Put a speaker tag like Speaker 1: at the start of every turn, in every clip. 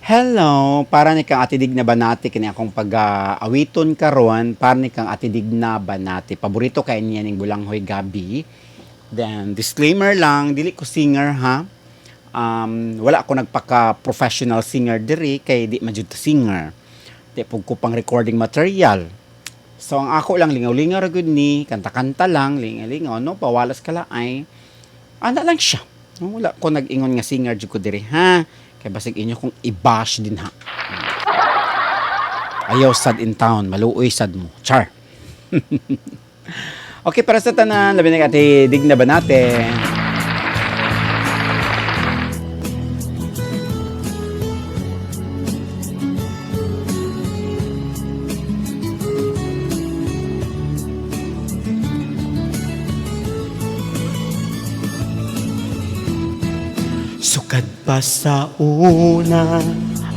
Speaker 1: Hello, para ni kang atidig na banati kini akong pag-awiton karon, para ni kang atidig na banati. Paborito kay niya ning Bulanghoy Gabi. Then disclaimer lang, dili ko singer ha. Wala ako nagpaka-professional singer diri kay di man jud singer. Di pug ko pang recording material. So ang ako lang lingaw-lingaw ra gud ni, kanta-kanta lang, lingaw-lingaw no, pawalas kalaay. Ana lang siya. Wala ko nag-ingon nga singer jud ko diri ha. Kaya basig inyo kung i-bash din ha. Ayaw sad in town, maluoy sad mo. Char. Okay, para sa tanan, labi na kati dig na ba natin? Sukad pa sa una,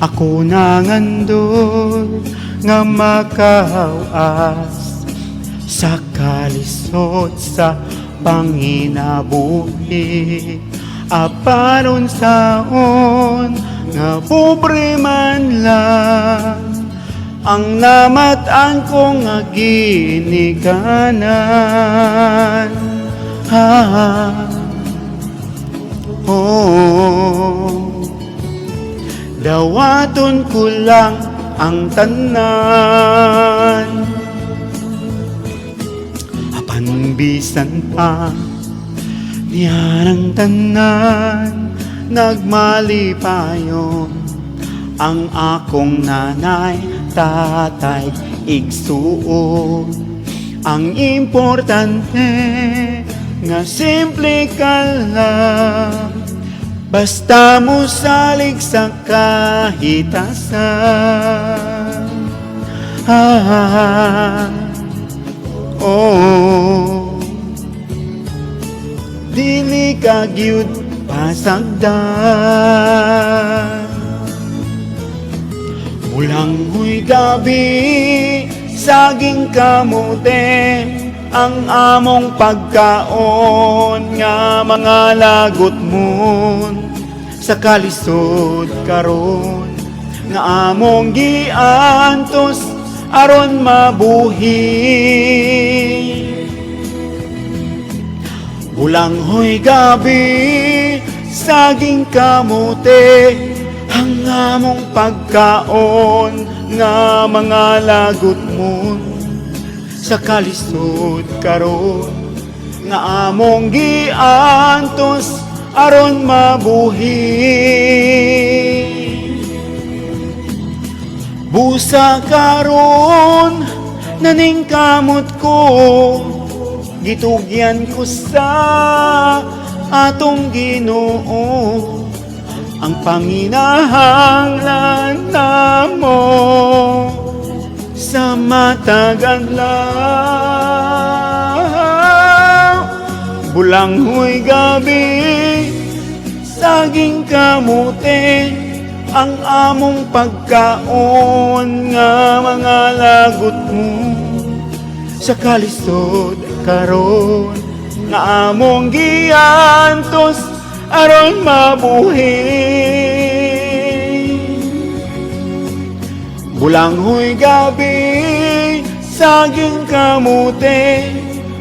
Speaker 1: ako nangandun nga makawas sa kalisod sa panginabuhi. Aparon saon nga pobre man lang ang namatan ko nga ginikanan. Dawaton ko lang ang tanan, apan bisan pa niya ng tanan, nagmalipayon ang akong nanay, tatay, igsuon. Ang importante nga simple ka lang, basta mo salig sa kahitasan. Dili ka gyud pasagdan. Bulanghoy gabi, saging kamote, ang among pagkaon nga mga lagot mon sa kalisod karon nga among giantos aron mabuhi. Bulanghoy gabi, saging kamote, ang among pagkaon nga mga lagot mon sa kalisod karon nga among giantos aron mabuhi. Busa karon naning kamot ko, gitugyan ko sa atong Ginoo ang panginahanglan namo sa matag adlaw. Bulanghoy gabi, saging kamote, ang among pagkaon nga mga lagot mo sa kalisod karon nga among giantos aron mabuhi. Bulanghoy gabi, saging kamote,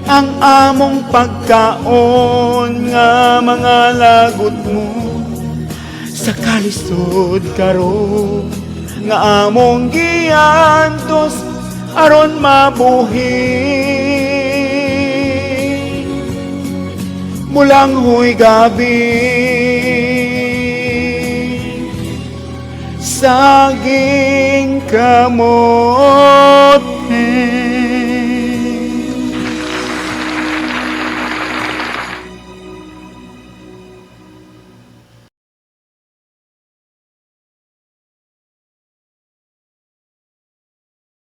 Speaker 1: ang among pagkaon nga mga lagot mo sa kalisod karon nga among giantos aron mabuhi. Bulanghoy gabi, saging kamote.